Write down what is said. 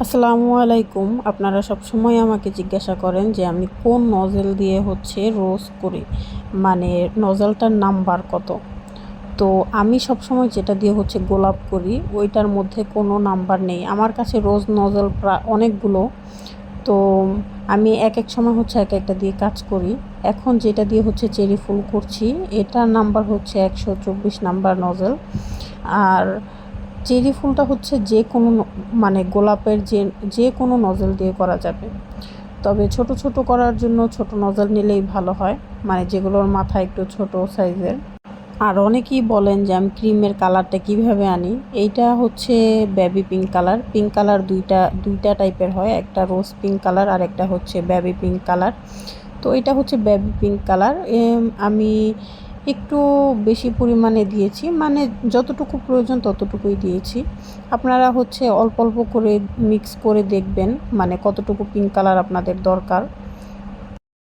আসসালামু আলাইকুম। আপনারা সবসময় আমাকে জিজ্ঞাসা করেন যে আমি কোন নজেল দিয়ে রোজ করি, মানে নজেলটার নাম্বার কত। তো আমি সবসময় যেটা দিয়ে গোলাপ করি, ওইটার মধ্যে কোনো নাম্বার নেই। আমার কাছে রোজ নজেল প্রায় অনেকগুলো। তো আমি এক এক সময় এক একটা দিয়ে কাজ করি। এখন যেটা দিয়ে চেরি ফুল করছি, এটার নাম্বার 124 নাম্বার নজেল। আর চেরি ফুলটা যে কোনো মানে গোলাপের যে কোনো নজল দিয়ে করা যাবে, তবে ছোট ছোট করার জন্য ছোট নজল নিলেই ভালো হয়, মানে যেগুলোর মাথা একটু ছোট সাইজের। আর অনেকেই বলেন যে আমি ক্রিমের কালারটা কিভাবে আনি। এইটা baby pink colour. Pink colour দুইটা দুইটা টাইপের হয়, একটা রোজ পিঙ্ক কালার আর একটা বেবি পিঙ্ক কালার। তো এটা বেবি পিঙ্ক কালার। আমি একটু বেশি পরিমাণে দিয়েছি, মানে যতটুকু প্রয়োজন ততটুকুই দিয়েছি। আপনারা অল্প অল্প করে মিক্স করে দেখবেন, মানে কতটুকু পিঙ্ক কালার আপনাদের দরকার।